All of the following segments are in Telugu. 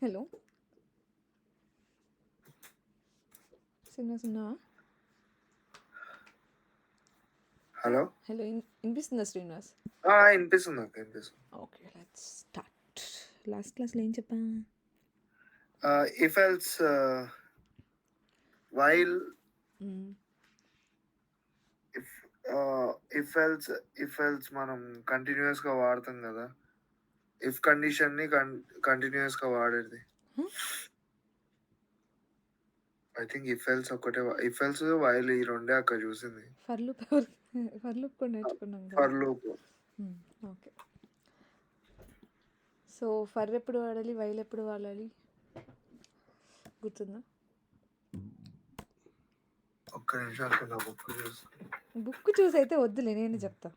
హలో శ్రీనివాస్ ఉన్నావా? హలో హలో వినిపిస్తుందా శ్రీనివాస్? వినిపిస్తుంది అక్క, వినిపిస్తుంది. Okay, let's start. లాస్ట్ క్లాస్లో ఏం చెప్పా? If else while if else మనం కంటిన్యూస్ గా వాడతాం కదా, ఇఫ్ కండిషన్ ని కంటిన్యూస్ గా వాడేది. ఐ థింక్ ఇఫ్ ఎల్స్ ఒకటే, ఇఫ్ ఎల్స్ వైల్ ఈ రెండే అక్క చూసింది. ఫర్ లూప్ కూడా నేర్చుకున్నాం కదా. For loop. Okay, so for ఎప్పుడు వాడాలి, వైల్ ఎప్పుడు వాడాలి గుర్తుందా? ఒక్క నిమిషం అక్క, నా బుక్ చూసి. బుక్ చూసి అయితే వద్దులే, నేను చెప్తా.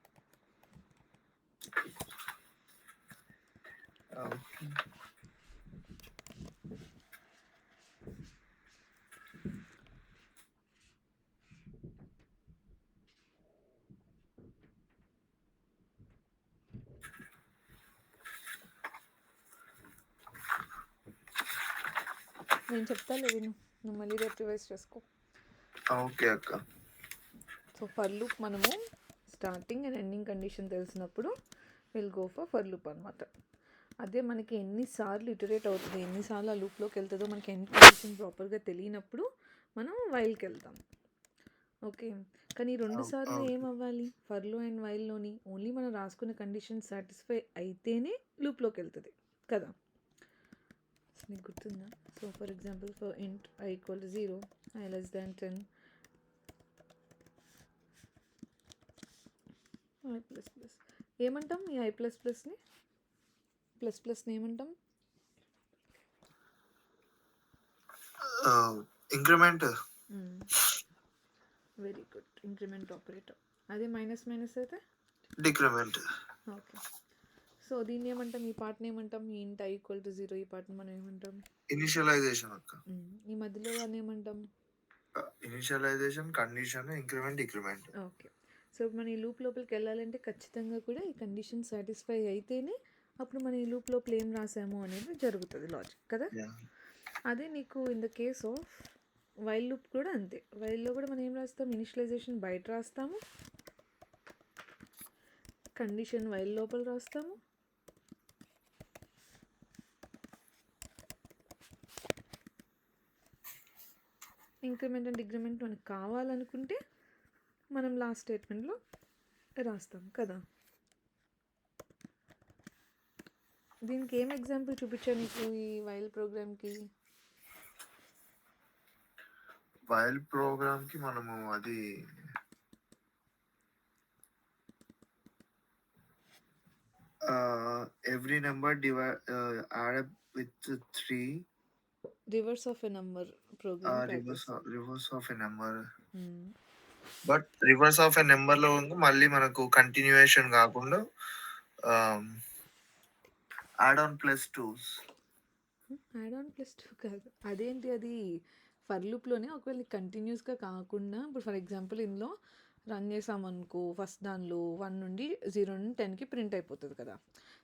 నేను చెప్తాలే విను, నువ్వు మళ్ళీ రేపు రివైజ్ చేసుకో. ఓకే అక్క. సో ఫర్ లూప్ మనము స్టార్టింగ్ అండ్ ఎండింగ్ కండిషన్ తెలిసినప్పుడు విల్ గో ఫర్ లూప్ అనమాట. అదే మనకి ఎన్నిసార్లు ఇటరేట్ అవుతుంది, ఎన్నిసార్లు ఆ లూప్లోకి వెళ్తుందో మనకి ఎండ్ కండిషన్ ప్రాపర్గా తెలియనప్పుడు మనం వైల్కి వెళ్తాం. ఓకే, కానీ 2 సార్లు ఏమవ్వాలి, ఫర్లో అండ్ వైల్లోని ఓన్లీ మనం రాసుకున్న కండిషన్ సాటిస్ఫై అయితేనే లూప్లోకి వెళ్తుంది కదా. నీకు గుర్తుందా? సో ఫర్ ఎగ్జాంపుల్ ఫర్ ఇంట్ I = 0, I less than 10, I++. ఏమంటాం ఈ I++ని? ప్లస్ని ఏమంటాం? Increment. Very good, increment operator. అదే మైనస్ అయితే డిక్రిమెంట్. ఓకే, సో దీన్ని ఏమంటాం, ఈ పార్ట్ని ఏమంటాం? ఈ ఇంట్ I = 0 ఈ పార్ట్ని మనం ఏమంటాం? ఇనిషియలైజేషన్ అక్క. ఈ మధ్యలో దాన్ని ఏమంటాం? Initialization, condition, increment, decrement. Okay, so మన ఈ లూప్ లోపలికి వెళ్ళాలంటే ఖచ్చితంగా కూడా ఈ కండిషన్ సాటిస్ఫై అయితేనే అప్పుడు మనం ఈ లూప్ లోపల ఏం రాసాము అనేది జరుగుతుంది, లాజిక్ కదా. అదే నీకు in the case of while loop కూడా అంతే. వైల్లో కూడా మనం ఏం రాస్తాం, ఇనిషియలైజేషన్ బయట రాస్తాము, కండిషన్ వైల్ లోపల రాస్తాము, ఇంక్రిమెంట్ అండ్ డిక్రిమెంట్ మనకు కావాలనుకుంటే మనం లాస్ట్ స్టేట్మెంట్లో రాస్తాం కదా. దీనికి ఏం ఎగ్జాంపుల్ చూపించాను నీకు ఈ వైల్ ప్రోగ్రామ్కి? వైల్ ప్రోగ్రామ్ కి మనము అది every number add with 3 reverse of a number program. Reverse of a number. But reverse of a number లో మళ్ళీ మనకు కంటిన్యూయేషన్ కాకుండా యాడ్ ఆన్ +2 కాదు. అదేంటి, అది ఫర్ లూప్లోనే ఒకవేళ కంటిన్యూస్గా కాకుండా, ఇప్పుడు ఫర్ ఎగ్జాంపుల్ ఇందులో రన్ చేసామనుకో, ఫస్ట్ దానిలో 1 నుండి 0 నుండి 10కి ప్రింట్ అయిపోతుంది కదా.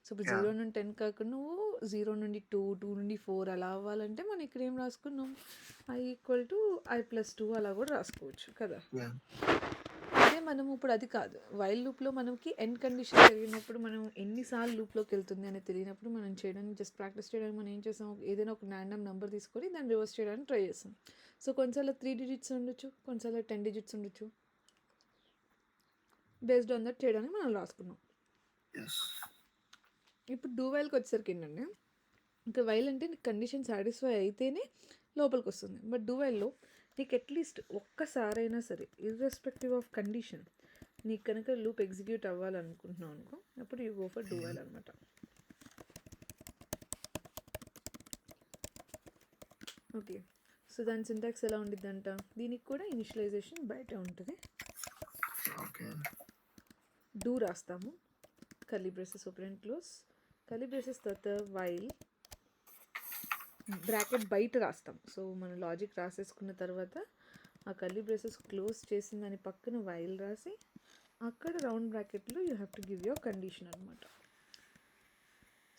సో ఇప్పుడు 0 నుండి 10 కాకుండా నువ్వు 0 నుండి 2, 2 నుండి 4 అలా అవ్వాలంటే మనం ఇక్కడ ఏం రాసుకున్నాం, I = I+2 అలా కూడా రాసుకోవచ్చు కదా. అదే మనం ఇప్పుడు అది కాదు, వైల్ లూప్లో మనకి ఎండ్ కండిషన్ తెలియనప్పుడు, మనం ఎన్నిసార్లు లూప్లోకి వెళ్తుంది అనేది తెలియనప్పుడు మనం చేయడానికి, జస్ట్ ప్రాక్టీస్ చేయడానికి మనం ఏం చేస్తాం, ఏదైనా ఒక ర్యాండమ్ నెంబర్ తీసుకొని దాన్ని రివర్స్ చేయడానికి ట్రై చేస్తాం. సో కొన్నిసార్లు 3 digits ఉండొచ్చు, కొన్నిసార్లు 10 digits ఉండొచ్చు. బేస్డ్ ఆన్ దట్ చేయడానికి మనం రాసుకున్నాం. ఇప్పుడు డూ వైల్కి వచ్చేసరికి ఏంటంటే, ఇంకా వైల్ అంటే నీకు కండిషన్ సాటిస్ఫై అయితేనే లోపలికి వస్తుంది. బట్ డూ వైల్లో నీకు అట్లీస్ట్ ఒక్కసారైనా సరే, ఇర్రెస్పెక్టివ్ ఆఫ్ కండిషన్, నీకు కనుక లూప్ ఎగ్జిక్యూట్ అవ్వాలనుకుంటున్నావు అనుకో, అప్పుడు you go for do while అనమాట. ఓకే, సో దాని సింటాక్స్ ఎలా ఉండిద్దంట, దీనికి కూడా ఇనిషియలైజేషన్ బయట ఉంటుంది. డూ రాస్తాము, curly braces open and close, curly braces తర్వాత వైల్ బ్రాకెట్ బయట రాస్తాం. సో మన లాజిక్ రాసేసుకున్న తర్వాత ఆ కర్లీ బ్రేసెస్ క్లోజ్ చేసిన దాని పక్కన వైల్ రాసి, అక్కడ రౌండ్ బ్రాకెట్లో you have to give your condition అనమాట.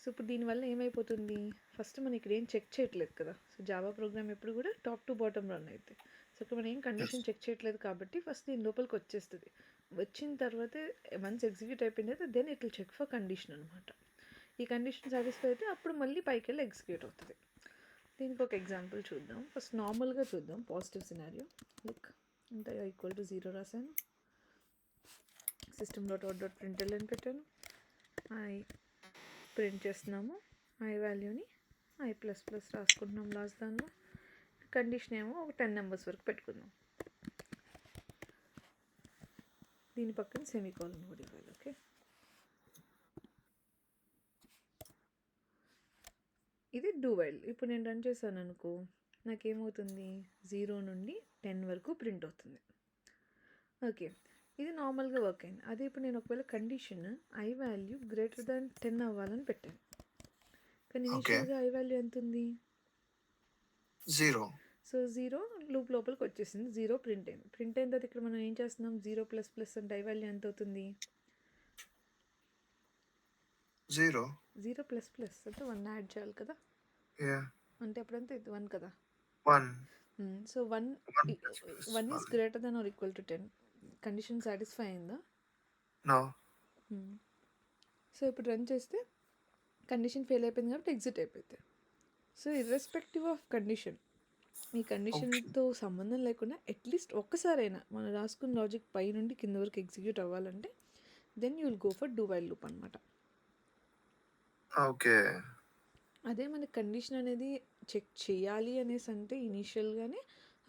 సో ఇప్పుడు దీనివల్ల ఏమైపోతుంది, ఫస్ట్ మనం ఇక్కడ ఏం చెక్ చేయట్లేదు కదా. సో జావా ప్రోగ్రామ్ ఎప్పుడు కూడా టాప్ టు బాటమ్ రన్ అవుతాయి. సో ఇక్కడ మనం ఏం కండిషన్ చెక్ చేయట్లేదు కాబట్టి ఫస్ట్ దీని లోపలికి వచ్చేస్తుంది. వచ్చిన తర్వాత వన్స్ ఎగ్జిక్యూట్ అయిపోయిన తర్వాత then it will check for condition అనమాట. ఈ కండిషన్ సాటిస్ఫై అయితే అప్పుడు మళ్ళీ పైకి వెళ్ళి ఎగ్జిక్యూట్ అవుతుంది. దీనికి ఒక ఎగ్జాంపుల్ చూద్దాం. ఫస్ట్ నార్మల్గా చూద్దాం, పాజిటివ్ సినారియో. లైక్ ఇంత ఈక్వల్ టు 0 రాశాను, system.out.println అని పెట్టాను, ఐ ప్రింట్ చేస్తున్నాము, ఐ వాల్యూని i++ రాసుకుంటున్నాం లాస్ట్ దానిలో. కండిషన్ ఏమో ఒక 10 నెంబర్స్ వరకు పెట్టుకుందాం. దీని పక్కన సెమీకోలన్ కూడా ఇవ్వాలి. ఓకే, ఇది డూ వైల్. ఇప్పుడు నేను రన్ చేశాను అనుకో, నాకేమవుతుంది 0 నుండి 10 వరకు ప్రింట్ అవుతుంది. ఓకే, ఇది నార్మల్గా వర్క్ అయింది. అదే ఇప్పుడు నేను ఒకవేళ condition I value greater than 10 అవ్వాలని పెట్టాను, కానీ ఇనిషియల్గా ఐ వాల్యూ ఎంత ఉంది, 0. సో 0 లూప్ లోపలికి వచ్చేసింది, 0 ప్రింట్ అయింది. ప్రింట్ అయిన తర్వాత ఇక్కడ మనం ఏం చేస్తున్నాం, 0++ అంటే ఐ వాల్యూ ఎంత అవుతుంది, 0 అంటే 1 యాడ్ చేయాలి కదా. అంటే అప్పుడంతా ఇది 1 కదా. 1. So 1 is greater than or equal to 10. Condition satisfy అయిందా? నో. సో ఇప్పుడు రన్ చేస్తే కండిషన్ ఫెయిల్ అయిపోయింది కాబట్టి ఎగ్జిట్ అయిపోయింది. సో ఇర్రెస్పెక్టివ్ ఆఫ్ కండిషన్, ఈ కండిషన్తో సంబంధం లేకుండా అట్లీస్ట్ ఒక్కసారైనా మనం రాసుకున్న లాజిక్ పై నుండి కింద వరకు ఎగ్జిక్యూట్ అవ్వాలంటే then you will go for do while loop అనమాట. ఓకే, అదే మనకి కండిషన్ అనేది చెక్ చేయాలి అనేసి అంటే ఇనీషియల్గానే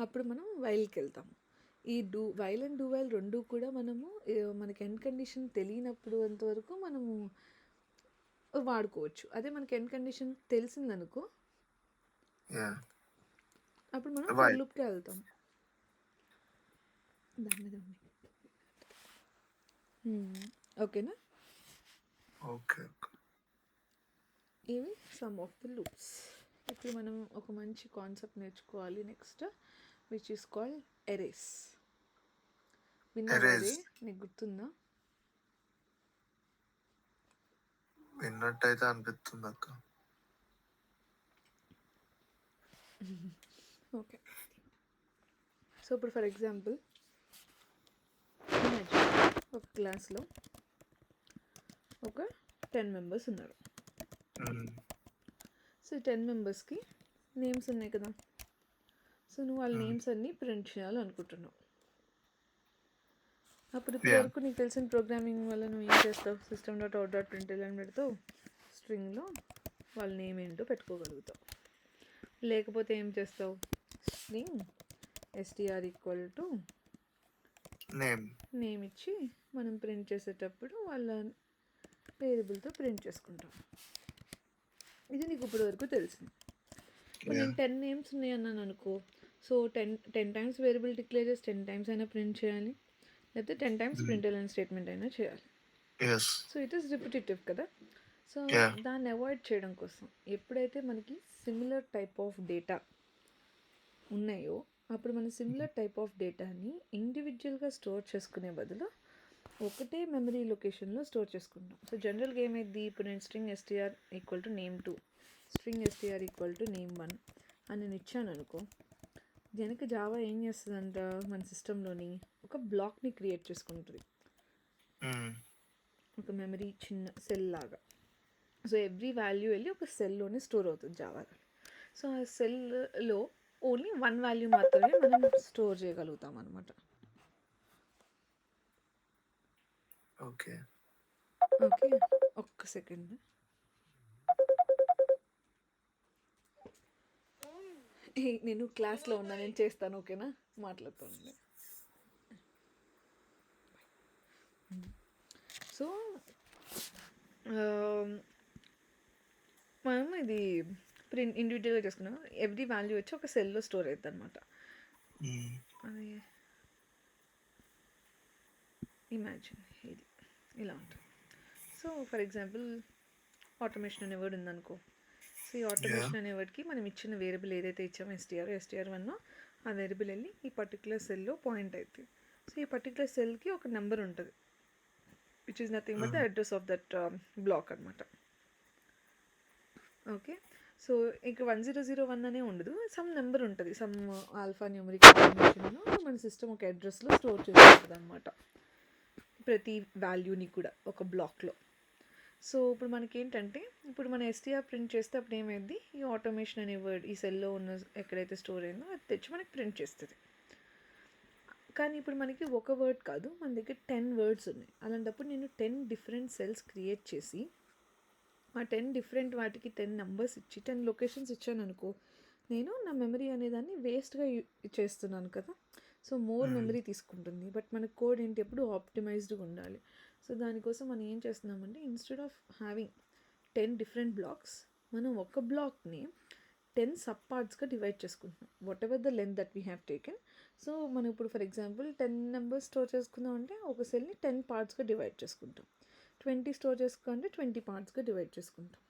అప్పుడు మనం వైల్కి వెళ్తాము. ఈ వైల్ అండ్ డూ వైల్ రెండు కూడా మనము మనకి ఎండ్ కండిషన్ తెలియనప్పుడు అంతవరకు మనము వాడుకోవచ్చు. అదే మనకి ఎండ్ కండిషన్ తెలిసిందనుకో అప్పుడు మనం ఫర్ లూప్కి వెళ్తాం. దాని మీద ఓకేనా. ఓకే, ఇవి సమ్ ఆఫ్ ద లూప్స్. ఇప్పుడు మనం ఒక మంచి కాన్సెప్ట్ నేర్చుకోవాలి next, which is called erase. విన్నావా? నీకు గుర్తుందా? విన్నట్టయితే అనిపిస్తుంది అక్క. ఓకే, సో ఇప్పుడు ఫర్ ఎగ్జాంపుల్ ఒక క్లాస్లో ఒక 10 మెంబర్స్ ఉన్నారు. సో 10 మెంబర్స్కి నేమ్స్ ఉన్నాయి కదా. సో నువ్వు వాళ్ళ నేమ్స్ అన్నీ ప్రింట్ చేయాలనుకుంటున్నావు. అప్పుడు ఇప్పటివరకు నీకు తెలిసిన ప్రోగ్రామింగ్ వల్ల నువ్వు ఏం చేస్తావు, system.out.println పెడతావు, స్ట్రింగ్లో వాళ్ళ నేమ్ ఏంటో పెట్టుకోగలుగుతావు. లేకపోతే ఏం చేస్తావు, string str equal to name ఇచ్చి మనం ప్రింట్ చేసేటప్పుడు వాళ్ళ వేరియబుల్తో ప్రింట్ చేసుకుంటాం. ఇది నీకు ఇప్పటి వరకు తెలిసింది. ఇప్పుడు నేను 10 నేమ్స్ ఉన్నాయి అన్నాను అనుకో, సో 10 టైమ్స్ వేరియబుల్ డిక్లేర్ చేసి 10 టైమ్స్ అయినా ప్రింట్ చేయాలి, లేకపోతే 10 టైమ్స్ println స్టేట్మెంట్ అయినా చేయాలి. సో ఇట్ ఈస్ రిపిటేటివ్ కదా. సో దాన్ని అవాయిడ్ చేయడం కోసం ఎప్పుడైతే మనకి సిమిలర్ టైప్ ఆఫ్ డేటా ఉన్నాయో అప్పుడు మన సిమిలర్ టైప్ ఆఫ్ డేటాని ఇండివిజువల్గా స్టోర్ చేసుకునే బదులు ఒకటే మెమరీ లొకేషన్లో స్టోర్ చేసుకుంటాం. సో జనరల్గా ఏమైంది, ఇప్పుడు నేను string str equal to name2, string str equal to name1 అని నేను ఇచ్చాను అనుకో, దీనికి జావా ఏం చేస్తుందంట, మన సిస్టంలోని ఒక బ్లాక్ని క్రియేట్ చేసుకుంటుంది, ఒక మెమరీ చిన్న సెల్ లాగా. సో ఎవ్రీ వాల్యూ వెళ్ళి ఒక సెల్లోనే స్టోర్ అవుతుంది జావాలో. సో ఆ సెల్లో ఓన్లీ 1 వాల్యూ మాత్రమే మనం స్టోర్ చేయగలుగుతాం అనమాట. ఓకే, ఒక్క సెకండ్. నేను క్లాస్లో ఉన్నా, నేను చేస్తాను. ఓకేనా, మాట్లాడుతాను. సో మనం ఇది ప్రింట్ ఇండివిజువల్గా చేసుకున్నాం, ఎవ్రీ వాల్యూ వచ్చి ఒక సెల్లో స్టోర్ అవుతుంది అనమాట. అది ఇమాజిన్ ఇది ఇలా ఉంటుంది. సో ఫర్ ఎగ్జాంపుల్ ఆటోమేషన్ అనే వర్డ్ ఉందనుకో. సో ఈ ఆటోమేషన్ అనే వర్డ్కి మనం ఇచ్చిన వేరియబుల్ ఏదైతే ఇచ్చామో str1 ఆ వేరియబుల్ వెళ్ళి ఈ పర్టికులర్ సెల్లో పాయింట్ అవుతుంది. సో ఈ పర్టికులర్ సెల్కి ఒక నెంబర్ ఉంటుంది, which is nothing but the address of that block అనమాట. ఓకే. సో, ఇక 1001 అనే ఉండదు. సమ్ నంబర్ ఉంటది. సమ్ ఆల్ఫా న్యూమరిక్ కాంబినేషన్‌లో మన సిస్టమ్ ఒక అడ్రస్‌లో స్టోర్ చేసుకుంటదనమాట. ప్రతి వాల్యూని కూడా ఒక బ్లాక్‌లో. సో, ఇప్పుడు మనకేంటంటే, ఇప్పుడు మన ఎస్టీఆర్ ప్రింట్ చేస్తే అప్పుడు ఏమైద్ది, ఈ ఆటోమేషన్ అనే వర్డ్ ఈ సెల్‌లో ఉన్న ఎక్కడైతే స్టోర్ అయిందో అది తెచ్చి మనకి ప్రింట్ చేస్తది. కానీ ఇప్పుడు మనకి ఒక వర్డ్ కాదు, మన దగ్గర 10 వర్డ్స్ ఉన్నాయి. అలాంటప్పుడు నేను 10 డిఫరెంట్ సెల్స్ క్రియేట్ చేసి ఆ 10 డిఫరెంట్ వాటికి 10 నంబర్స్ ఇచ్చి 10 లొకేషన్స్ ఇచ్చాననుకో, నేను నా మెమరీ అనేదాన్ని వేస్ట్‌గా చేస్తున్నాను కదా! సో, మోర్ మెమరీ తీసుకుంటుంది. బట్ మన కోడ్ ఏంటి ఎప్పుడు ఆప్టిమైజ్డ్‌గా ఉండాలి. సో, దానికోసం మనం ఏం చేస్తున్నామంటే instead of having 10 different blocks, మనం ఒక బ్లాక్‌ని 10 సబ్ పార్ట్స్‌గా డివైడ్ చేసుకుంటున్నాం. What ever the length that we have taken. So, మనం ఇప్పుడు ఫర్ ఎగ్జాంపుల్ 10 నంబర్స్ స్టోర్ చేసుకుందాం అంటే ఒక సెల్‌ని 10 పార్ట్స్‌గా డివైడ్ చేసుకుంటాం. 20 స్టోర్ చేసుకుంటే 20 పార్ట్స్‌గా డివైడ్ చేసుకుంటాం.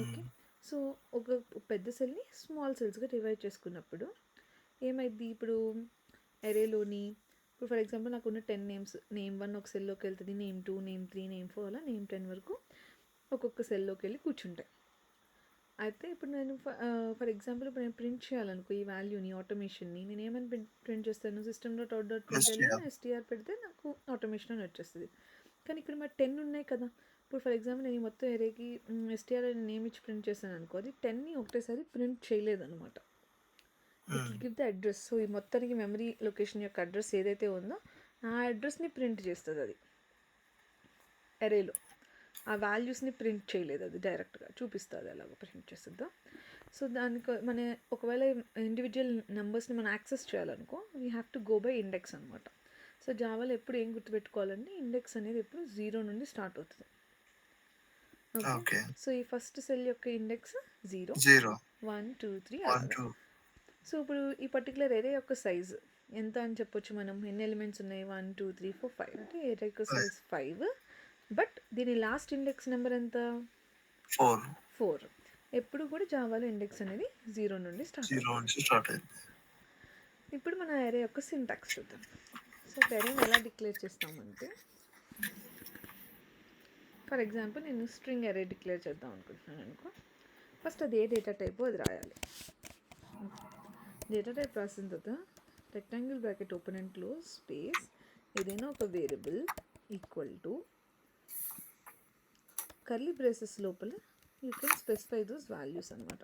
ఓకే. సో, ఒక పెద్ద సెల్‌ని స్మాల్ సెల్స్‌గా డివైడ్ చేసుకున్నప్పుడు ఏమైద్ది, ఇప్పుడు అరేలోని ఇప్పుడు ఫర్ ఎగ్జాంపుల్ నాకున్న 10 నేమ్స్, నేమ్ 1 ఒక సెల్‌లోకి వెళ్తది, నేమ్ 2, నేమ్ 3, నేమ్ 4 అలా నేమ్ 10 వరకు ఒక్కొక్క సెల్‌లోకి వెళ్ళి కూర్చుంటాయి. అయితే ఇప్పుడు నేను ఫర్ ఎగ్జాంపుల్ ఇప్పుడు నేను ప్రింట్ చేయాలనుకో ఈ వాల్యూని, ఆటోమేషన్‌ని, నేనేమని ప్రింట్ చేస్తాను, system.out.println ఎస్టీఆర్ పెడితే నాకు ఆటోమేషన్ అని వచ్చేస్తది. కానీ ఇక్కడ మరి 10 ఉన్నాయి కదా! ఇప్పుడు ఫర్ ఎగ్జాంపుల్ నేను ఈ మొత్తం ఎరేకి ఎస్టీఆర్ అని నేమ్ ఇచ్చి ప్రింట్ చేశాను అనుకో, అది 10ని ఒకటేసారి ప్రింట్ చేయలేదన్నమాట. It will give the address. So, ఈ మొత్తానికి మెమరీ లొకేషన్ యొక్క అడ్రస్ ఏదైతే ఉందో ఆ అడ్రస్ని ప్రింట్ చేస్తుంది అది అరేలో. ఆ వాల్యూస్ని ప్రింట్ చేయలేదు, అది డైరెక్ట్గా చూపిస్తుంది ఎలాగో ప్రింట్ చేస్తుందో. సో, దానికి మన ఒకవేళ ఇండివిజువల్ నెంబర్స్ని మనం యాక్సెస్ చేయాలనుకో, we have to go by index అనమాట. సో, జావాలో ఎప్పుడు ఏం గుర్తుపెట్టుకోవాలంటే ఇండెక్స్ అనేది ఎప్పుడు 0 నుండి స్టార్ట్ అవుతుంది. ఓకే. సో, ఈ ఫస్ట్ సెల్ యొక్క ఇండెక్స్ 0, 1, 2, 3 అలాగా. సో, ఇప్పుడు ఈ పర్టికులర్ ఎరే యొక్క సైజ్ ఎంత అని చెప్పొచ్చు మనం, ఎన్ని ఎలిమెంట్స్ ఉన్నాయి, 1, 2, 3, 4, 5 అంటే ఎరే యొక్క సైజ్ 5. బట్ దీని లాస్ట్ ఇండెక్స్ నెంబర్ ఎంత, 4. ఎప్పుడు కూడా జావాలో ఇండెక్స్ అనేది 0 నుండి స్టార్ట్ అవుతుంది. ఇప్పుడు మన ఎరే యొక్క సింటాక్స్ చూద్దాం. సో, ఒక ఎరేని ఎలా డిక్లేర్ చేస్తామంటే, ఫర్ ఎగ్జాంపుల్ నేను స్ట్రింగ్ ఎరే డిక్లేర్ చేద్దాం అనుకుంటున్నాను అనుకో. ఫస్ట్ అది ఏ డేటా టైపో అది రాయాలి. డేటా టైప్ రాసిన తర్వాత rectangle bracket open and close space ఏదైనా ఒక variable equal to curly braces లోపల you can specify those values అనమాట.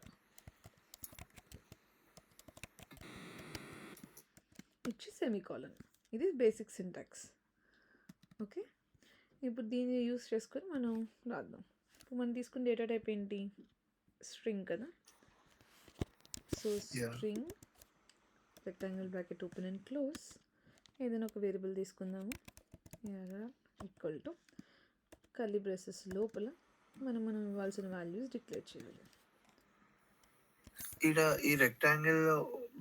ఇచ్చి సెమీకాలన్. ఇది బేసిక్ సింటాక్స్. ఓకే. ఇప్పుడు దీన్ని యూస్ చేసుకొని మనం రాద్దాం. ఇప్పుడు మనం తీసుకున్న డేటా టైప్ ఏంటి, స్ట్రింగ్ కదా. So, string rectangle bracket open and close ఏదైనా ఒక వేరియబుల్ తీసుకుందాము, ఈక్వల్ టు కర్లీ బ్రేసెస్ లోపల మనం ఇవ్వాల్సిన వాల్యూస్ డిక్లేర్ చేయాలి. ఈ రెక్టాంగిల్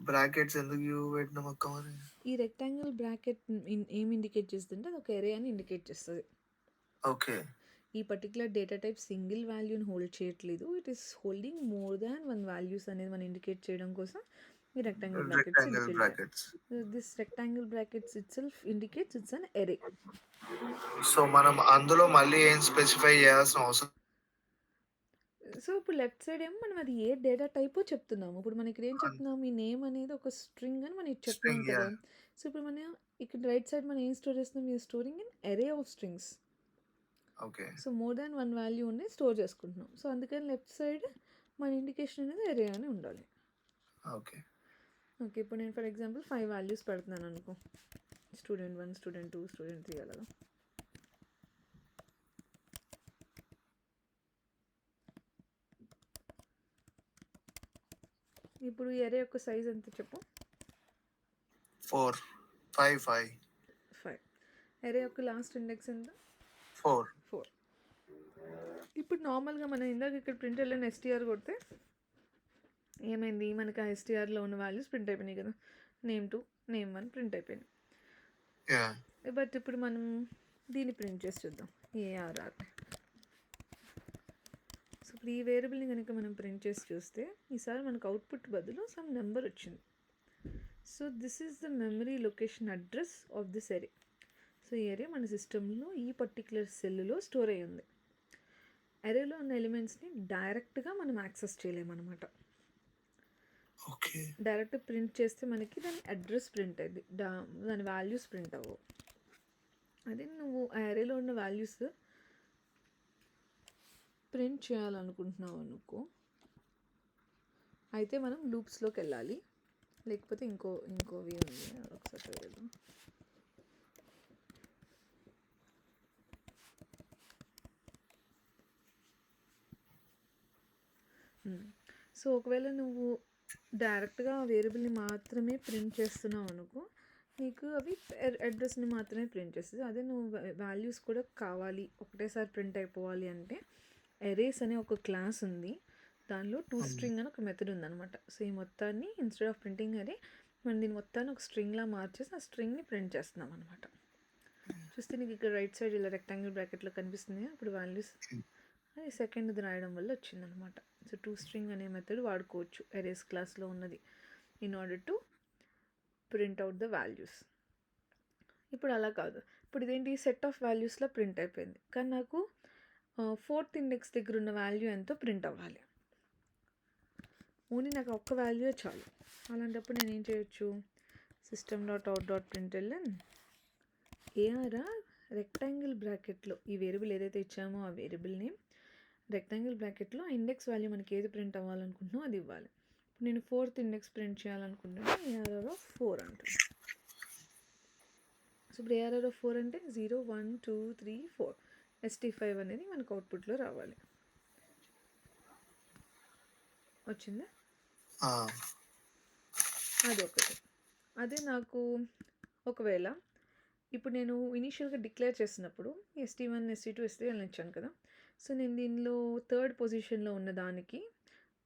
బ్రాకెట్స్ ఎందుకు పెట్టినాం అక్క మరి? ఈ రెక్టాంగిల్ బ్రాకెట్ ఏం ఇండికేట్ చేస్తుంటే అది ఒక ఎరే అని ఇండికేట్ చేస్తుంది. ఓకే. ఈ పర్టికులర్ డేటా టైప్ సింగిల్ వాల్యూని హోల్డ్ చేయట్లేదు, it is holding more than 1 values అనేది మనం ఇండికేట్ చేయడం కోసం ఈ rectangle brackets. This rectangle brackets itself indicates it's an array. So, మనం అందులో మళ్ళీ ఏం స్పెసిఫై చేయాల్సిన అవసరం. సో, ఇప్పుడు లెఫ్ట్ సైడ్ ఏమో మనం అది ఏ డేటా టైపో చెప్తున్నాము. ఇప్పుడు మనం ఇక్కడ ఏం చెప్తున్నాం, ఈ నేమ్ అనేది ఒక స్ట్రింగ్ అని మనం చెప్తున్నాం కదా. సో, ఇప్పుడు మనం ఇక్కడ రైట్ సైడ్ మనం ఏం స్టోర్ చేస్తున్నాం, ఈ storing in ఎరే of strings. Okay. So, more than 1 value ఉండి స్టోర్ చేసుకుంటున్నాం. సో, అందుకని లెఫ్ట్ సైడ్ మన ఇండికేషన్ అనేది ఎరే అని ఉండాలి. ఓకే. ఓకే. ఇప్పుడు నేను ఫర్ ఎగ్జాంపుల్ 5 వాల్యూస్ పెడుతున్నాను అనుకో, స్టూడెంట్ 1, స్టూడెంట్ 2, స్టూడెంట్ 3 అలాగా. ఇప్పుడు ఈ ఎరే యొక్క సైజ్ ఎంత చెప్పు, 5. ఎరే యొక్క లాస్ట్ ఇండెక్స్ ఎంత, 4. ఇప్పుడు నార్మల్గా మనం ఇందాక ఇక్కడ ప్రింట్ వెళ్ళిన ఎస్టీఆర్ కొడితే ఏమైంది, మనకి ఆ ఎస్టీఆర్లో ఉన్న వాల్యూస్ ప్రింట్ అయిపోయినాయి కదా, నేమ్ 2, నేమ్ 1 ప్రింట్ అయిపోయినాయి. బట్ ఇప్పుడు మనం దీన్ని ప్రింట్ చేసి చూద్దాం, ఏఆర్ఆర్. సో, ఇప్పుడు ఈ వేరియబుల్ని కనుక మనం ప్రింట్ చేసి చూస్తే ఈసారి మనకు అవుట్పుట్ బదులు సమ్ నెంబర్ వచ్చింది. So, this is the memory location address of this array. So, ఈ ఎరే మన సిస్టంలో ఈ పర్టిక్యులర్ సెల్లో స్టోర్ అయ్యి ఉంది. అరేలో ఉన్న ఎలిమెంట్స్ని డైరెక్ట్గా మనం యాక్సెస్ చేయలేమన్నమాట. ఓకే. డైరెక్ట్ ప్రింట్ చేస్తే మనకి దాని అడ్రస్ ప్రింట్ అయింది, దాని వాల్యూస్ ప్రింట్ అవ్వవు. అదే నువ్వు ఆ అరేలో ఉన్న వాల్యూస్ ప్రింట్ చేయాలనుకుంటున్నావు అనుకో, అయితే మనం లూప్స్లోకి వెళ్ళాలి. లేకపోతే ఇంకోవి ఉంది, ఒకసారి చూడలేదు. సో ఒకవేళ నువ్వు డైరెక్ట్గా వేరియబుల్ని మాత్రమే ప్రింట్ చేస్తున్నావు అనుకో, నీకు అవి అడ్రస్ని మాత్రమే ప్రింట్ చేస్తుంది. అదే నువ్వు వాల్యూస్ కూడా కావాలి, ఒకటేసారి ప్రింట్ అయిపోవాలి అంటే ఎరేస్ అనే ఒక క్లాస్ ఉంది. దానిలో toString అని ఒక మెథడ్ ఉందన్నమాట. సో ఈ మొత్తాన్ని ఇన్స్టెడ్ ఆఫ్ ప్రింటింగ్ అరే మనం దీని మొత్తాన్ని ఒక స్ట్రింగ్లా మార్చేసి ఆ స్ట్రింగ్ని ప్రింట్ చేస్తున్నాం అనమాట. చూస్తే నీకు ఇక్కడ రైట్ సైడ్ ఇలా రెక్టాంగిల్ బ్రాకెట్లో కనిపిస్తుంది. అప్పుడు వాల్యూస్ అది సెకండ్ది రాయడం వల్ల వచ్చిందనమాట. సో toString అనే మెథడ్ వాడుకోవచ్చు ఎరేస్ క్లాస్లో ఉన్నది in order to print out the values. ఇప్పుడు అలా కాదు, ఇప్పుడు ఇదేంటి సెట్ ఆఫ్ వాల్యూస్లో ప్రింట్ అయిపోయింది, కానీ నాకు 4th ఇండెక్స్ దగ్గర ఉన్న వాల్యూ ఎంతో ప్రింట్ అవ్వాలి. ఓన్లీ నాకు ఒక్క వాల్యూ చాలు. అలాంటప్పుడు నేను ఏం చేయొచ్చు, system.out.println ARR రెక్టాంగిల్ బ్రాకెట్లో ఈ వేరియబుల్ ఏదైతే ఇచ్చామో ఆ వేరియబుల్ నేమ్ రెక్టాంగిల్ బ్రాకెట్లో ఆ ఇండెక్స్ వాల్యూ మనకి ఏది ప్రింట్ అవ్వాలనుకుంటున్నామో అది ఇవ్వాలి. ఇప్పుడు నేను 4th ఇండెక్స్ ప్రింట్ చేయాలనుకుంటున్నాను, ARR of 4 అంటుంది. సో ఇప్పుడు ARR of 4 అంటే 0 1 2 3 4 ST5 అనేది మనకు అవుట్పుట్లో రావాలి. వచ్చిందా? అదొకటి. అదే నాకు ఒకవేళ ఇప్పుడు నేను ఇనీషియల్గా డిక్లేర్ చేసినప్పుడు ST1 ST2 ST3 ఇచ్చాను కదా. సో నేను దీనిలో 3rd పొజిషన్లో ఉన్న దానికి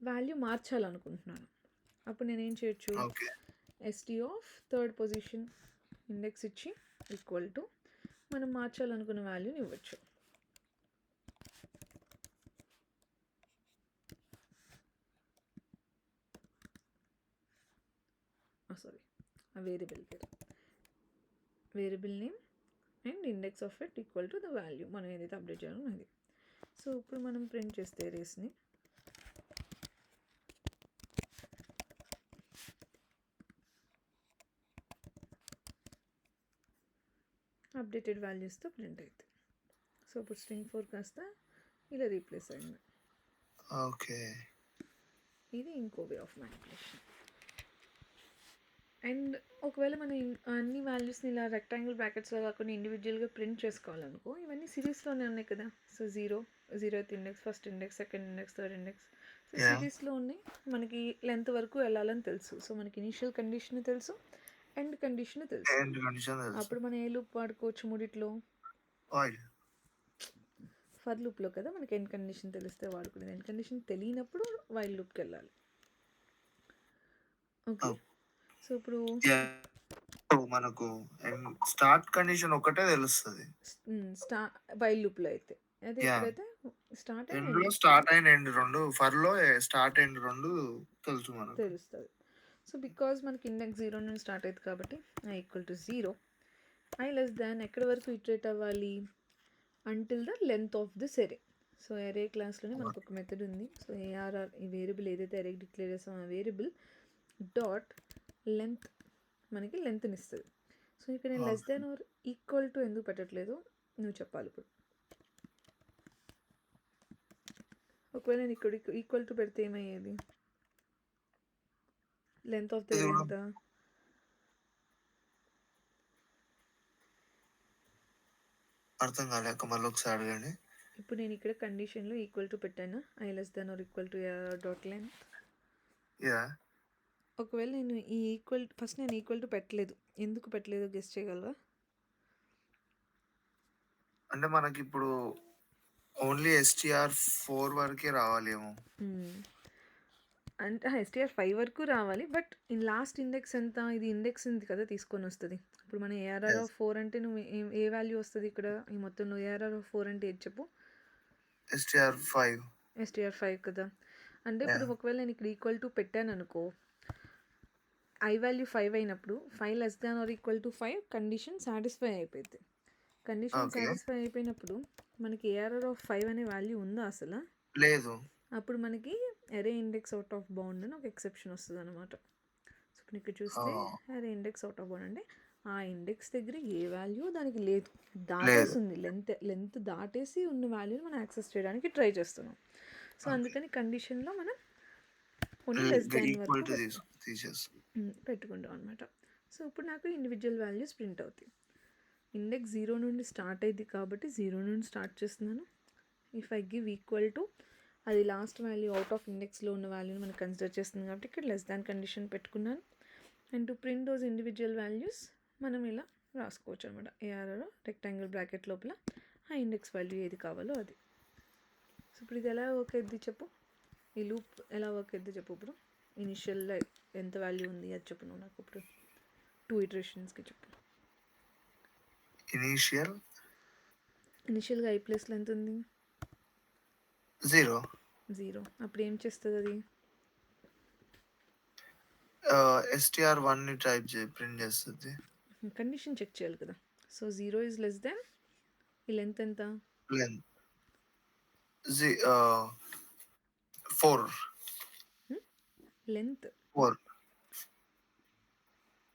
వాల్యూ మార్చాలనుకుంటున్నాను. అప్పుడు నేను ఏం చేయొచ్చు, ST of 3rd position index ఇచ్చి ఈక్వల్ టు మనం మార్చాలనుకున్న వాల్యూని ఇవ్వచ్చు. సారీ, ఆ variable name and index of it equal to the value మనం ఏదైతే అప్డేట్ చేయాలో అది. సో ఇప్పుడు మనం ప్రింట్ చేస్తే రేస్ని అప్డేటెడ్ వాల్యూస్తో ప్రింట్ అవుతుంది. సో ఇప్పుడు స్ట్రింగ్ 4 కాస్త ఇలా రీప్లేస్ అయింది. ఓకే, ఇది ఇంకో వే ఆఫ్ మ్యానిపులేషన్. అండ్ ఒకవేళ మనం అన్ని వాల్యూస్ని ఇలా రెక్టాంగిల్ బ్రాకెట్స్లో కాకుండా ఇండివిజువల్గా ప్రింట్ చేసుకోవాలనుకో, ఇవన్నీ సిరీస్లోనే ఉన్నాయి కదా. So 0th index, 1st index, 2nd index, 3rd index, so సిరీస్లో ఉన్నాయి. మనకి లెంత్ వరకు వెళ్ళాలని తెలుసు. సో మనకి ఇనీషియల్ కండిషన్ తెలుసు, ఎండ్ కండిషన్ తెలుసు. అప్పుడు మనం ఏ లూప్ వాడుకోవచ్చు మూడిట్లో? ఫర్ లూప్లో కదా మనకి ఎండ్ కండిషన్ తెలిస్తే వాడుకునేది. ఎండ్ కండిషన్ తెలియనప్పుడు వైల్ లూప్కి వెళ్ళాలి. ఓకే, సో ఇప్పుడు మనకు స్టార్ట్ కండిషన్ ఒకటే తెలుస్తుంది వైల్ లూప్లో అయితే. అదే ఇప్పుడైతే స్టార్ట్ అండ్ ఎండ్ రెండు, ఫర్ లో స్టార్ట్ ఎండ్ రెండు తెలుసు మనకు తెలుస్తుంది. సో బికాజ్ మనకి ఇండెక్స్ 0 నుండి స్టార్ట్ అవుతుంది కాబట్టి i equal to 0, i less than ఎక్కడి వరకు ఇటరేట్ అవ్వాలి, until the length of this array. So array క్లాస్లోనే మనకు ఒక మెథడ్ ఉంది. సో ARR ఈ వేరియబుల్ ఏదైతే ఎరే డిక్లేర్ చేస్తామో ఆ వేరియబుల్ డాట్ లెంత్ మనకి లెంత్ని ఇస్తుంది. సో ఇక్కడ నేను less than or equal to ఎందుకు పెట్టట్లేదు నువ్వు చెప్పాలి. ఇప్పుడు ఒకవేళ నేను ఇక్కడ ఈక్వల్ టు పెడితే ఏమయ్యేది, లెంత్ ఆఫ్ ద ఎరే ఎంత? అర్థం కాలేక మళ్ళీ ఒకసారి అడగండి. ఇప్పుడు నేను ఇక్కడ కండిషన్లో ఈక్వల్ టు పెట్టాను, i less than or equal to dot length. ఒకవేళ నేను ఈ ఫస్ట్ నేను ఈక్వల్ టు పెట్టలేదు, ఎందుకు పెట్టలేదో గెస్ చేయగలవా? అంటే మనకి ఇప్పుడు ఓన్లీ STR4 వరకే రావాలేమో. అంటే STR5 వరకు రావాలి, బట్ ఈ లాస్ట్ ఇండెక్స్ ఎంత, ఇది ఇండెక్స్ ఉంది కదా తీసుకొని వస్తుంది. ఇప్పుడు మన ARR of 4 అంటే నువ్వు ఏ వాల్యూ వస్తుంది ఇక్కడ ఈ మొత్తంలో? ARR of 4 అంటే ఏది చెప్పు? STR5 కదా. అంటే ఇప్పుడు ఒకవేళ నేను ఇక్కడ ఈక్వల్ టు పెట్టాను అనుకో, i వాల్యూ 5 అయినప్పుడు 5 less than or equal to 5 condition satisfy అయిపోయింది. Condition okay. సాటిస్ఫై అయిపోయినప్పుడు మనకి ఏఆర్ఆర్ ఆఫ్ 5 అనే వాల్యూ ఉందా అసలు? లేదు. అప్పుడు మనకి అరే ఇండెక్స్ అవుట్ ఆఫ్ బౌండ్ అని ఒక ఎక్సెప్షన్ వస్తుంది అనమాట. సో ఇప్పుడు ఇక్కడ చూస్తే ఓహ్! అరే ఇండెక్స్ అవుట్ ఆఫ్ బౌండ్ అంటే ఆ ఇండెక్స్ దగ్గర ఏ వాల్యూ దానికి లేదు, లేదు. దాటేసింది, లెంత్ దాటేసి ఉన్న వాల్యూని మనం యాక్సెస్ చేయడానికి ట్రై చేస్తున్నాం. So okay. అందుకని కండిషన్లో మనం ఓన్లీ లెస్ దాన్ ఈక్వల్ వరకు టు తీసేస్తాం. పెట్టుకుంటాం అనమాట. సో ఇప్పుడు నాకు ఇండివిజువల్ వాల్యూస్ ప్రింట్ అవుతాయి. ఇండెక్స్ 0 నుండి స్టార్ట్ అయింది కాబట్టి 0 నుండి స్టార్ట్ చేస్తున్నాను. If I give equal to అది లాస్ట్ వాల్యూ అవుట్ ఆఫ్ ఇండెక్స్లో ఉన్న వాల్యూని మనం కన్సిడర్ చేస్తుంది కాబట్టి ఇక్కడ లెస్ దాన్ కండిషన్ పెట్టుకున్నాను. And to print those individual values మనం ఇలా రాసుకోవచ్చు అనమాట. ఏఆర్ఆర్ రెక్టాంగిల్ బ్రాకెట్ లోపల ఆ ఇండెక్స్ వాల్యూ ఏది కావాలో అది. సో ఇప్పుడు ఇది ఎలా వర్క్ అవుద్ది చెప్పు, ఈ లూప్ ఎలా వర్క్ అవుద్ది చెప్పు. ఇప్పుడు ఇనిషియల్లో ఎంత వాల్యూ ఉంది అది చెప్పు నువ్వు నాకు. ఇప్పుడు 2 ఇటరేషన్స్కి చెప్పు. ఇనిషియల్గా ఐ ప్లేస్లో ఎంత ఉంది? 0. అప్పుడు ఏం చేస్తుంది అది? str1 ని ప్రింట్ చేస్తుంది. కండిషన్ చెక్ చేయాలి కదా. సో 0 ఈజ్ లెస్ దాన్ ఈ లెంత్ ఎంత? లెంత్ 4.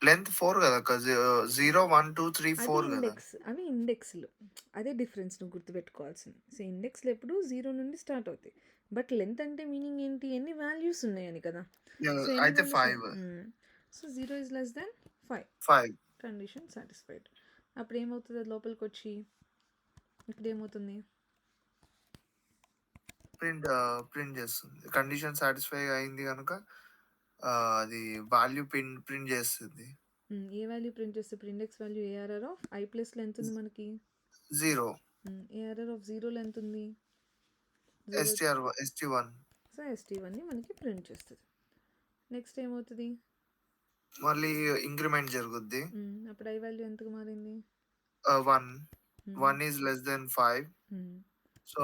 లెంత్ 4 కదా అక్క. 0 1 2 3 అది 4 కదా. ఇండెక్స్, అవి ఇండెక్స్లు. అదే డిఫరెన్స్ నువ్వు గుర్తుపెట్టుకోవాల్సింది. సో ఇండెక్స్లు ఎప్పుడు 0 నుండి స్టార్ట్ అవుతాయి, బట్ లెంత్ అంటే మీనింగ్ ఏంటి? ఎన్ని వాల్యూస్ ఉన్నాయని కదా. సో అయితే 5. So 0 is less than 5 condition satisfied. అప్పుడు ఏమవుతుంది? అది లోపలికి వచ్చి ఇక్కడ ఏమవుతుంది? ప్రింట్ చేస్తుంది. కండిషన్ సాటిస్ఫై అయింది కనుక అది వాల్యూ ప్రింట్ చేస్తుంది. ఏ వాల్యూ ప్రింట్ చేస్తే? ఇప్పుడు index value ARR of I ప్లస్లో ఎంత ఉంది మనకి? 0. ఏఆర్ఆర్ ఆఫ్ 0లో ఎంత ఉంది? st1. సో ST1ని మనకి ప్రింట్ చేస్తుంది. నెక్స్ట్ ఏమవుతుంది? మళ్ళీ ఇంక్రిమెంట్ జరుగుద్ది. అప్పుడు ఐ వాల్యూ ఎంతకు మారింది? 1 ఈజ్ లెస్ దెన్ 5. సో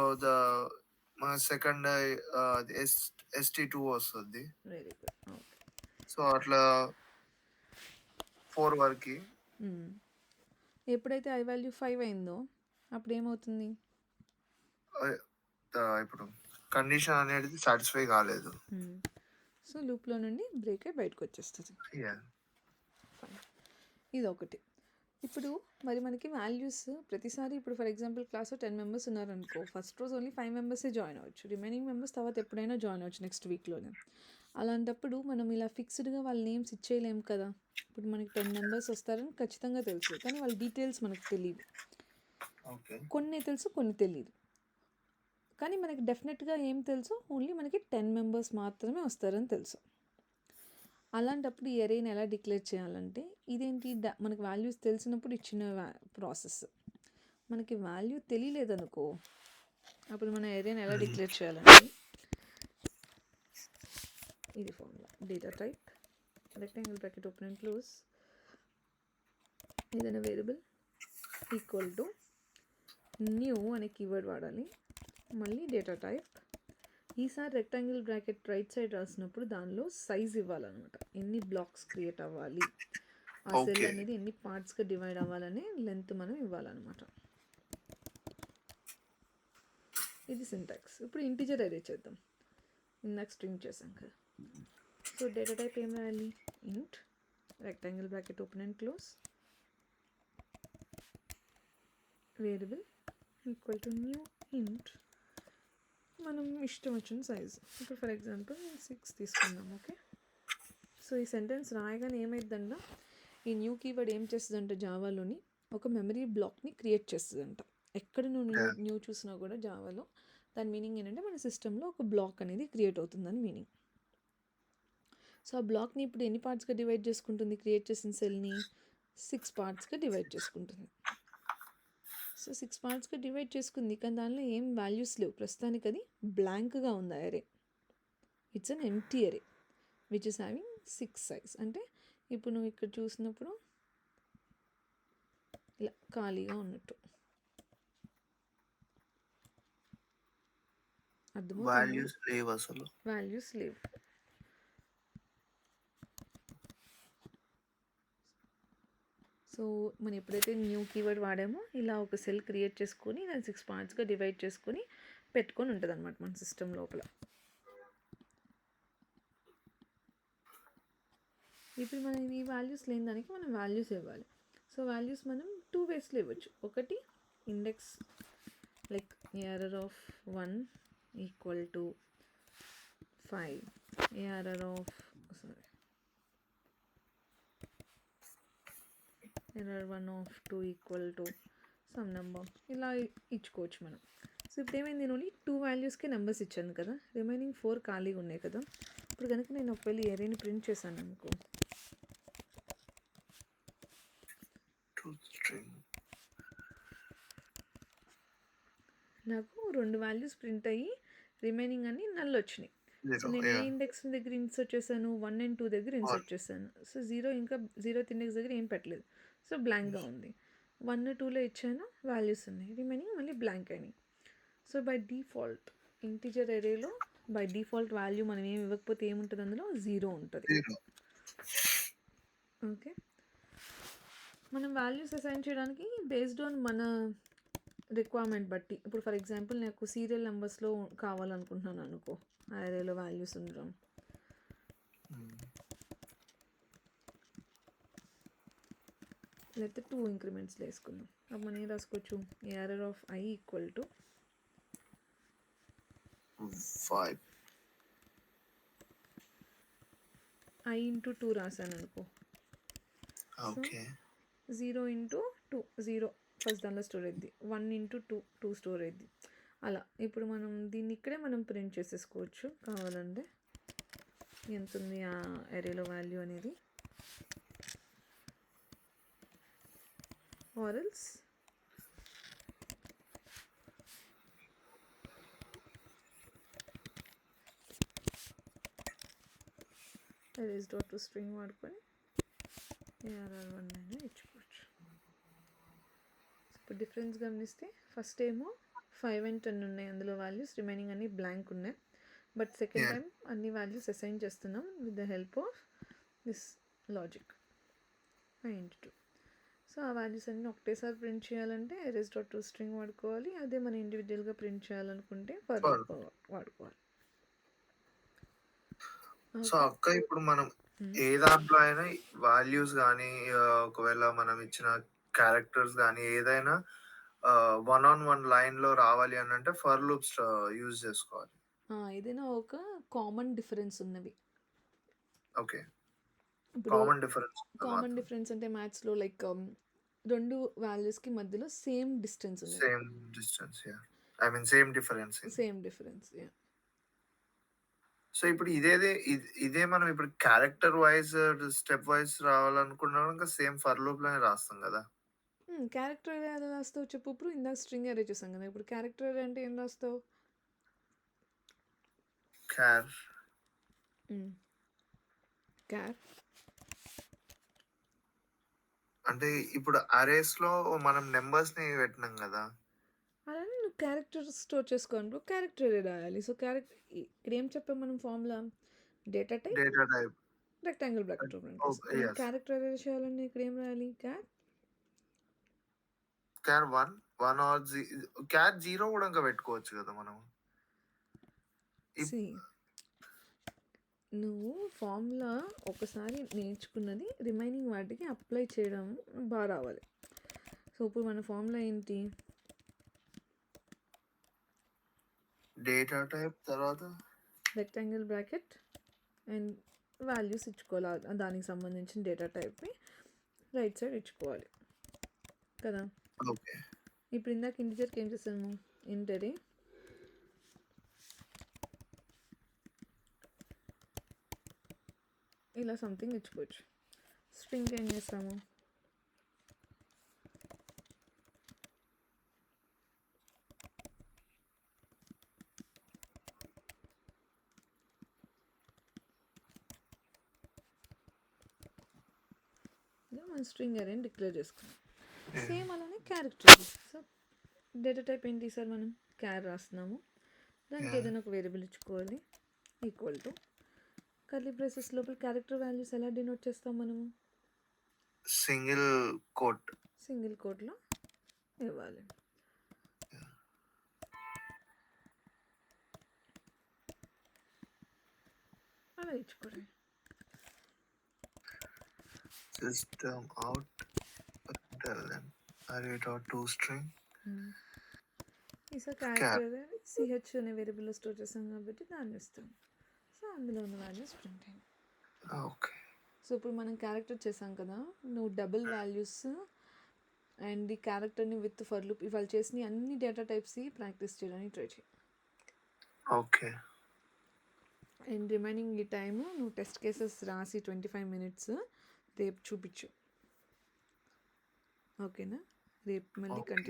మన సెకండ్ st2 వస్తుంది. Very good. ఓకే. సో అట్లా 4 వరకు. ఎప్పుడైతే ఐ వాల్యూ 5 అయిందో అప్పుడు ఏమవుతుంది? ఇప్పుడు కండిషన్ అనేది సాటిస్ఫై కాలేదు. సో లూప్లో నుండి బ్రేక్ అయి బయటకు వచ్చేస్తుంది. ఇది ఒకటి. ఇప్పుడు మరి మనకి వాల్యూస్ ప్రతిసారి ఇప్పుడు ఫర్ ఎగ్జాంపుల్ క్లాస్లో 10 మెంబర్స్ ఉన్నారనుకో, ఫస్ట్ రోజు ఓన్లీ 5 మెంబర్సే జాయిన్ అవ్వచ్చు, రిమైనింగ్ మెంబర్స్ తర్వాత ఎప్పుడైనా జాయిన్ అవ్వచ్చు నెక్స్ట్ వీక్లోనే. అలాంటప్పుడు మనం ఇలా ఫిక్స్డ్గా వాళ్ళ నేమ్స్ ఇచ్చేయలేము కదా. ఇప్పుడు మనకి 10 మెంబర్స్ వస్తారని ఖచ్చితంగా తెలుసు, కానీ వాళ్ళ డీటెయిల్స్ మనకు తెలియదు. కొన్ని తెలుసు, కొన్ని తెలియదు. కానీ మనకి డెఫినెట్గా ఏం తెలుసు? ఓన్లీ మనకి 10 మెంబర్స్ మాత్రమే వస్తారని తెలుసు. అలాంటప్పుడు ఈ అరేని ఎలా డిక్లేర్ చేయాలంటే, ఇదేంటి మనకి వాల్యూస్ తెలిసినప్పుడు ఇచ్చిన ప్రాసెస్. మనకి వాల్యూ తెలియలేదనుకో, అప్పుడు మన అరేని ఎలా డిక్లేర్ చేయాలంటే ఇది formula. Data type rectangle bracket open and close ఏదైనా వేరియబుల్ ఈక్వల్ టు న్యూ అనే కీవర్డ్ వాడాలి. మళ్ళీ డేటా టైప్. ఈసారి రెక్టాంగిల్ బ్రాకెట్ రైట్ సైడ్ రాసినప్పుడు దానిలో సైజ్ ఇవ్వాలన్నమాట. ఎన్ని బ్లాక్స్ క్రియేట్ అవ్వాలి, ఆ సెల్ అనేది ఎన్ని పార్ట్స్గా డివైడ్ అవ్వాలని లెంత్ మనం ఇవ్వాలన్నమాట. ఇది సింటాక్స్. ఇప్పుడు ఇంటిజర్ అరే చేద్దాం. ఇందాక స్ట్రింగ్ చేసాం కదా. సో డేటా టైప్ ఏం రాయాలి? ఇంట్ rectangle bracket open and close variable equal to new ఇంట్ మనం ఇష్టం వచ్చిన సైజ్. ఇప్పుడు ఫర్ ఎగ్జాంపుల్ 6 తీసుకుందాం. ఓకే. సో ఈ సెంటెన్స్ రాయగానే ఏమైందంట, ఈ న్యూ కీవర్డ్ ఏం చేస్తుందంట, జావాలోని ఒక మెమరీ బ్లాక్ని క్రియేట్ చేస్తుందంట. ఎక్కడ నువ్వు న్యూ చూసినా కూడా జావాలో దాని మీనింగ్ ఏంటంటే మన సిస్టంలో ఒక బ్లాక్ అనేది క్రియేట్ అవుతుందని మీనింగ్. సో ఆ బ్లాక్ని ఇప్పుడు ఎన్ని పార్ట్స్గా డివైడ్ చేసుకుంటుంది? క్రియేట్ చేసిన సెల్ని 6 పార్ట్స్గా డివైడ్ చేసుకుంటుంది. సో 6 పార్ట్స్గా డివైడ్ చేసుకుంది, కానీ దానిలో ఏం వాల్యూస్ లేవు ప్రస్తుతానికి. అది బ్లాంక్గా ఉంది అరే. ఇట్స్ అన్ ఎంప్టీ అరే విచ్ ఇస్ హ్యావింగ్ 6 సైజ్. అంటే ఇప్పుడు నువ్వు ఇక్కడ చూసినప్పుడు ఇలా ఖాళీగా ఉన్నట్టు అర్థమవుతుంది. వాల్యూస్ లేవు. సో సో మనం ఎప్పుడైతే న్యూ కీవర్డ్ వాడామో ఇలా ఒక సెల్ క్రియేట్ చేసుకొని దాన్ని 6 పార్ట్స్గా డివైడ్ చేసుకొని పెట్టుకొని ఉంటుంది అనమాట మన సిస్టమ్ లోపల. ఇప్పుడు మనం ఈ వాల్యూస్ లేని దానికి మనం వాల్యూస్ ఇవ్వాలి. సో వాల్యూస్ మనం 2 వేస్లో ఇవ్వచ్చు. ఒకటి index like error of 1 equal to 5, error of error 1 of 2 equal to some number, ఇలా ఇచ్చుకోవచ్చు మనం. సో ఇప్పుడు ఏమైంది, నేను ఓన్లీ 2 వాల్యూస్కి నెంబర్స్ ఇచ్చాను కదా, రిమైనింగ్ 4 ఖాళీగా ఉన్నాయి కదా. ఇప్పుడు కనుక నేను ఒకవేళ ఏరేని ప్రింట్ చేశాను అనుకో, నాకు 2 వాల్యూస్ ప్రింట్ అయ్యి రిమైనింగ్ అన్ని నల్ వచ్చినాయి. సో నేను ఏ ఇండెక్స్ దగ్గర ఇన్సర్ట్ చేశాను, 1 and 2 దగ్గర ఇన్సర్ట్ చేశాను. సో 0 ఇంకా 0th ఇండెక్స్ దగ్గర ఏం పెట్టలేదు, సో బ్లాంక్గా ఉంది. 1 2లో ఇచ్చాను, వాల్యూస్ ఉన్నాయి, రిమైనింగ్ మళ్ళీ బ్లాంక్ అయినాయి. సో బై డిఫాల్ట్ ఇంటిజర్ ఎరేలో బై డిఫాల్ట్ వాల్యూ మనం ఏమి ఇవ్వకపోతే ఏముంటుంది, అందులో 0 ఉంటుంది. ఓకే, మనం వాల్యూస్ అసైన్ చేయడానికి బేస్డ్ ఆన్ మన రిక్వైర్మెంట్ బట్టి. ఇప్పుడు ఫర్ ఎగ్జాంపుల్ నాకు సీరియల్ నెంబర్స్లో కావాలనుకుంటున్నాను అనుకో, ఆ ఏరియాలో వాల్యూస్ ఉండడం. లేకపోతే 2 ఇంక్రిమెంట్స్లో వేసుకుందాం. అప్పుడు మనం ఏం రాసుకోవచ్చు, error of I equal to 5, I into 2 రాశాను అనుకో. ఓకే, 0 into 2 0 ఫస్ట్ దానిలో స్టోర్ అయింది, 1 into 2 స్టోర్ అయింది. అలా ఇప్పుడు మనం దీన్ని ఇక్కడే మనం ప్రింట్ చేసేసుకోవచ్చు కావాలంటే, ఎంత ఉంది ఆ ఎరేలో వాల్యూ అనేది. or else arrays dot to string వాడుకొని ARR1 అయినా ఇచ్చుకోవచ్చు. ఇప్పుడు డిఫరెన్స్ గమనిస్తే ఫస్ట్ ఏమో 5 and 10 ఉన్నాయి అందులో వాల్యూస్, రిమైనింగ్ అన్ని బ్లాంక్ ఉన్నాయి. బట్ సెకండ్ టైం అన్ని వాల్యూస్ అసైన్ చేస్తున్నాం with the help of this logic I into 2. So ఆ వాల్యూస్ అన్ని ఒకటేసారి ప్రింట్ చేయాలంటే arrays dot to string వాడుకోవాలి. అదే మనం ఇండివిజువల్గా ప్రింట్ చేయాలనుకుంటే ఫర్ వాడుకోవాలి. సో అక్క ఇప్పుడు మనం ఏ దాంట్లో అయినా వాల్యూస్ కానీ ఒకవేళ మనం ఇచ్చిన క్యారెక్టర్స్ కానీ ఏదైనా 1-on-1 లైన్లో రావాలి అని అంటే ఫర్ లూప్స్ యూజ్ చేసుకోవాలి. ఏదైనా ఒక కామన్ డిఫరెన్స్ ఉన్నవి. ఓకే, ఇప్పుడు కామన్ డిఫరెన్స్ అంటే మ్యాథ్స్లో లైక్ 2 వాల్యూస్కి మధ్యలో సేమ్ డిస్టెన్స్ ఉంది, same distance, I mean same difference. So ఇప్పుడు ఇదే మనం ఇప్పుడు క్యారెక్టర్ వైజ్ స్టెప్ వైజ్ రావాలనుకున్నా ఇంకా సేమ్ ఫర్ లూప్ లోనే రాస్తాం కదా. క్యారెక్టర్ అరే ఎలా రాస్తావు చెప్పు. ఇప్పుడు ఇందాక స్ట్రింగ్ అరే చేసాం కదా, ఇప్పుడు క్యారెక్టర్ అరే అంటే ఏం రాస్తావు? క్యార్ అంటే ఇప్పుడు అరేస్ లో మనం నెంబర్స్ ని పెట్టినాం కదా, అలానే నువ్వు క్యారెక్టర్ స్టోర్ చేసుకోవాలి, క్యారెక్టర్ అరే రాయాలి. సో ఇక్కడ ఏం చెప్పాం మనం formula, data type rectangle bracket character అరే చేయాలంటే ఇక్కడ ఏం రాయాలి, క్యార్ 1 ఆర్ క్యార్ 0 కూడా ఇంకా పెట్టుకోవచ్చు కదా మనం. నువ్వు ఫార్ములా ఒకసారి నేర్చుకున్నది రిమైనింగ్ వాటికి అప్లై చేయడం బాగా రావాలి. సో ఇప్పుడు మన ఫార్ములా ఏంటి, డేటా టైప్ తర్వాత రెక్టాంగిల్ బ్రాకెట్ అండ్ వాల్యూస్ ఇచ్చుకోవాలి, దానికి సంబంధించిన డేటా టైప్ని రైట్ సైడ్ ఇచ్చుకోవాలి కదా. ఓకే, ఇప్పుడు ఇందాక ఇంటిజర్కి ఏం చేసాము, ఇంటరే ఇలా సంథింగ్ ఇచ్చుకోవచ్చు. స్ట్రింగ్ ఏం చేస్తాము, మన స్ట్రింగ్ అరేని డిక్లేర్ చేసుకున్నాం. సేమ్ అలానే క్యారెక్టర్. సో డేటా టైప్ ఏంటి సార్, మనం క్యార్ రాస్తున్నాము, దానికి ఏదైనా ఒక వేరియబుల్ ఇచ్చుకోవాలి ఈక్వల్ టు కర్లీ బ్రేసెస్ లోపల క్యారెక్టర్ వాల్యూస్ ఎలా డినోట్ చేస్తాం మనము, సింగిల్ కోట్. సింగిల్ కోట్లో ఇవ్వాలి. అలా ఇచ్చుకోండి. System out tell them array.toString ఈసారి char. క్యారెక్టర్ సిహెచ్ అనే వేరియబుల్లో స్టోర్ చేస్తాం కాబట్టి దాన్ని ఇస్తాం. సో అందులో ఉన్న వాల్యూస్ ప్రింట్ అయ్యింది. ఓకే. సో ఇప్పుడు మనం క్యారెక్టర్ చేసాం కదా, నువ్వు డబుల్ వాల్యూస్ అండ్ ఈ క్యారెక్టర్ని విత్ ఫర్ లూప్ ఇవాళ చేసిన అన్ని డేటా టైప్స్ ప్రాక్టీస్ చేయడానికి ట్రై చేయి. ఓకే. అండ్ రిమైనింగ్ ఈ టైము నువ్వు టెస్ట్ కేసెస్ రాసి 25 minutes రేపు చూపించు. ఓకేనా? రేపు మళ్ళీ ఓకే. కంటిన్యూ